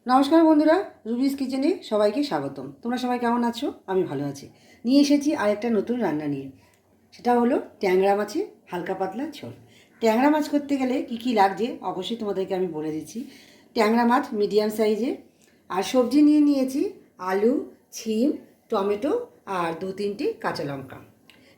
নমস্কার বন্ধুরা, রুবিস কিচেনে সবাইকে স্বাগতম। তোমরা সবাই কেমন আছো? আমি ভালো আছি। নিয়ে এসেছি আরেকটা নতুন রান্না নিয়ে। সেটা হলো ট্যাংরা মাছের হালকা পাতলা ঝোল। ট্যাংরা মাছ করতে গেলে কি কি লাগছে অবশ্যই তোমাদেরকে আমি বলে দিচ্ছি। ট্যাংরা মাছ মিডিয়াম সাইজে, আর সবজি নিয়ে নিয়েছি আলু, ছিম, টমেটো আর 2-3টে কাঁচা লঙ্কা।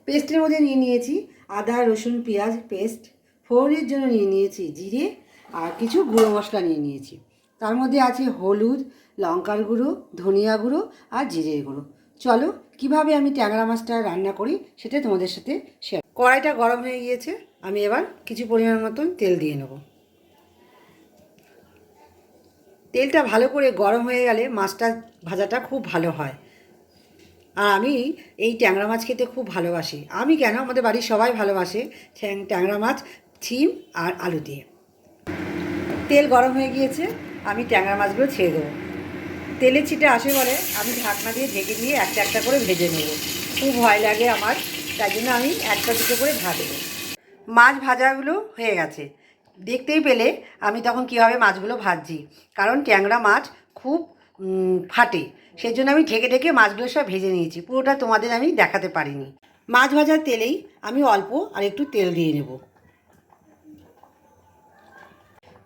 পেস্টের মধ্যে নিয়ে নিয়েছি আদা, রসুন, পেঁয়াজ পেস্ট। ফোড়নের জন্য নিয়ে নিয়েছি জিরে আর কিছু গুঁড়ো মশলা নিয়ে নিয়েছি। তার মধ্যে আছে হলুদ, লঙ্কার গুঁড়ো, ধনিয়া গুঁড়ো আর জিরের গুঁড়ো। চলো কিভাবে আমি ট্যাংরা মাছটা রান্না করি সেটা তোমাদের সাথে শেয়ার। কড়াইটা গরম হয়ে গিয়েছে, আমি এবার কিছু পরিমাণ মতন তেল দিয়ে নেব। তেলটা ভালো করে গরম হয়ে গেলে মাছটা ভাজাটা খুব ভালো হয়। আর আমি এই ট্যাংরা মাছ খেতে খুব ভালোবাসি। আমি কেন, আমাদের বাড়ির সবাই ভালোবাসে ট্যাংরা মাছ ছিম আর আলু দিয়ে। তেল গরম হয়ে গিয়েছে, আমি ট্যাংরা মাছগুলো ছেড়ে দেবো। তেলের ছিটে আসে বলে আমি ঢাকনা দিয়ে ঢেকে দিয়ে একটা একটা করে ভেজে নেব। খুব ভয় লাগে আমার, তাই জন্য আমি একটা দুটো করে ভাজবো। মাছ ভাজাগুলো হয়ে গেছে, দেখতেই পেলে আমি তখন কীভাবে মাছগুলো ভাজছি। কারণ ট্যাংরা মাছ খুব ফাটে, সেই জন্য আমি ঢেকে ঢেকে মাছগুলো সব ভেজে নিয়েছি। পুরোটা তোমাদের আমি দেখাতে পারিনি। মাছ ভাজার তেলেই আমি অল্প আর একটু তেল দিয়ে নেব।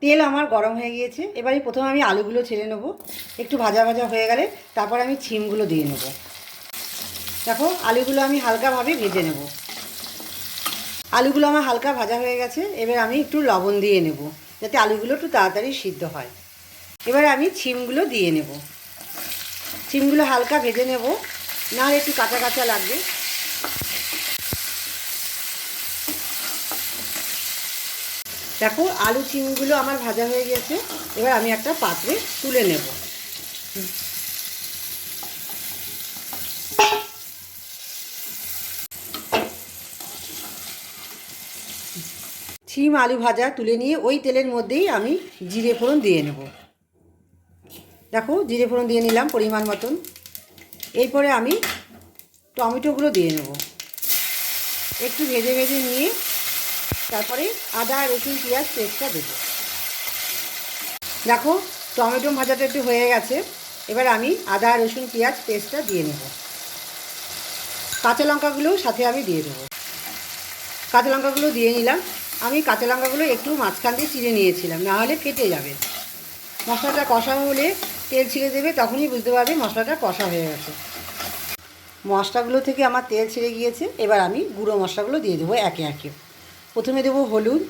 তেল আমার গরম হয়ে গিয়েছে, এবারে প্রথমে আমি আলুগুলো ছেড়ে নেব। একটু ভাজা ভাজা হয়ে গেলে তারপর আমি ছিমগুলো দিয়ে নেব। দেখো আলুগুলো আমি হালকাভাবে ভেজে নেব। আলুগুলো আমার হালকা ভাজা হয়ে গেছে, এবার আমি একটু লবণ দিয়ে নেব যাতে আলুগুলো একটু তাড়াতাড়ি সিদ্ধ হয়। এবার আমি ছিমগুলো দিয়ে নেব। ছিমগুলো হালকা ভেজে নেব, নাহলে একটু কাঁচা কাঁচা লাগবে। দেখো আলু ছিমগুলো আমার ভাজা হয়ে গেছে, এবার আমি একটা পাত্রে তুলে নেব। ছিম আলু ভাজা তুলে নিয়ে ওই তেলের মধ্যেই আমি জিরে ফোড়ন দিয়ে নেব। দেখো জিরে ফোড়ন দিয়ে নিলাম পরিমাণ মতন। এরপরে আমি টমেটোগুলো দিয়ে নেব। একটু ভেজে ভেজে নিয়ে তারপরে আদা, রসুন, পেঁয়াজ পেস্টটা দেবো। দেখো টমেটো ভাজাটা একটু হয়ে গেছে, এবার আমি আদা, রসুন, পেঁয়াজ পেস্টটা দিয়ে নেব। কাঁচা লঙ্কাগুলোও সাথে আমি দিয়ে দেবো। কাঁচা লঙ্কাগুলো দিয়ে নিলাম। আমি কাঁচা লঙ্কাগুলো একটু মাঝখান দিয়ে চিড়ে নিয়েছিলাম, নাহলে ফেটে যাবে। মশলাটা কষা হলে তেল ছিঁড়ে দেবে, তখনই বুঝতে পারবে মশলাটা কষা হয়ে গেছে। মশলাগুলো থেকে আমার তেল ছেড়ে গিয়েছে, এবার আমি গুঁড়ো মশলাগুলো দিয়ে দেবো একে একে। প্রথমে দেবো হলুদ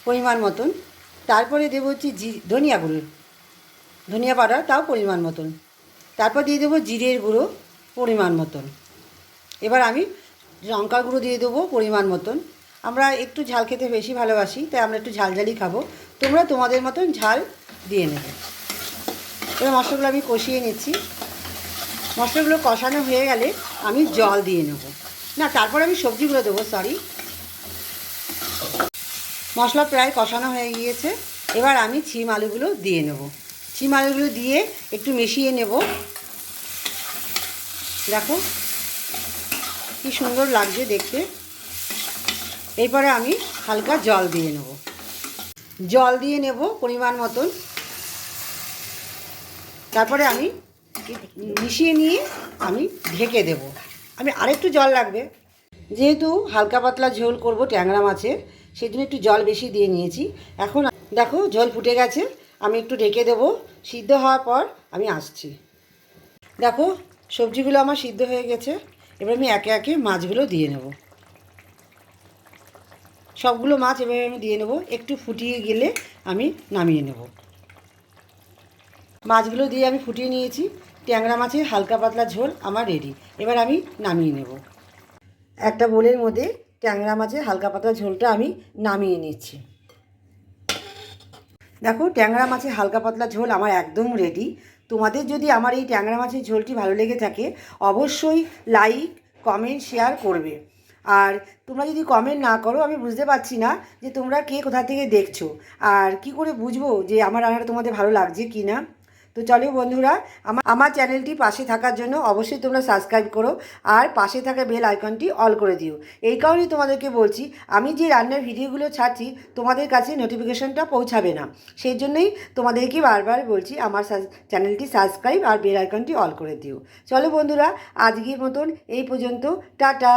পরিমাণ মতন, তারপরে দেবো হচ্ছে ধনিয়া গুঁড়ো, ধনিয়া পাউডার তাও পরিমাণ মতন, তারপর দিয়ে দেবো জিরের গুঁড়ো পরিমাণ মতন। এবার আমি লঙ্কার গুঁড়ো দিয়ে দেবো পরিমাণ মতন। আমরা একটু ঝাল খেতে বেশি ভালোবাসি, তাই আমরা একটু ঝালঝালি খাবো, তোমরা তোমাদের মতন ঝাল দিয়ে নেবে। এবার মশলাগুলো আমি কষিয়ে নিচ্ছি। মশলাগুলো কষানো হয়ে গেলে আমি জল দিয়ে নেব, না তারপর আমি সবজিগুলো দেবো, সরি। মশলা প্রায় কষানো হয়ে গিয়েছে, এবার আমি ছিম আলুগুলো দিয়ে নেব। ছিম আলুগুলো দিয়ে একটু মিশিয়ে নেব। দেখো কি সুন্দর লাগছে দেখতে। এরপরে আমি হালকা জল দিয়ে নেব। জল দিয়ে নেব পরিমাণ মতন। তারপরে আমি মিশিয়ে নিয়ে আমি ঢেকে দেব। আমি আরেকটু জল লাগবে, যেহেতু হালকা পাতলা ঝোল করব ট্যাংরা মাছের, সেই জন্য একটু জল বেশি দিয়ে নিয়েছি। এখন দেখো ঝোল ফুটে গেছে, আমি একটু ঢেকে দেবো। সিদ্ধ হওয়ার পর আমি আসছি। দেখো সবজিগুলো আমার সিদ্ধ হয়ে গেছে, এবার আমি একে একে মাছগুলো দিয়ে নেব। সবগুলো মাছ এভাবে আমি দিয়ে নেব, একটু ফুটিয়ে গেলে আমি নামিয়ে নেব। মাছগুলো দিয়ে আমি ফুটিয়ে নিয়েছি। ট্যাংরা মাছের হালকা পাতলা ঝোল আমার রেডি। এবার আমি নামিয়ে নেব। একটা বোলের মধ্যে ট্যাংরা মাছের হালকা পাতলা ঝোলটা আমি নামিয়ে নিচ্ছি। দেখো ট্যাংরা মাছের হালকা পাতলা ঝোল আমার একদম রেডি। তোমাদের যদি আমার এই ট্যাংরা মাছের ঝোলটি ভালো লেগে থাকে অবশ্যই লাইক, কমেন্ট, শেয়ার করবে। আর তোমরা যদি কমেন্ট না করো আমি বুঝতে পারছি না যে তোমরা কে কোথা থেকে দেখছো, আর কি করে বুঝবো যে আমার রান্নাটা তোমাদের ভালো লাগছে কি না। তো তো চলো বন্ধুরা, আমার চ্যানেলটি পাশে থাকার জন্য অবশ্যই তোমরা সাবস্ক্রাইব করো আর পাশে থাকা বেল আইকনটি অল করে দিও। এই কারণেই তোমাদেরকে বলছি, আমি যে রান্নার ভিডিওগুলো ছাড়ছি তোমাদের কাছে নোটিফিকেশনটা পৌঁছাবে না, সেই জন্যই তোমাদেরকে বারবার বলছি আমার চ্যানেলটি সাবস্ক্রাইব আর বেল আইকনটি অল করে দিও। চলো বন্ধুরা, আজকের মতন এই পর্যন্ত, টাটা।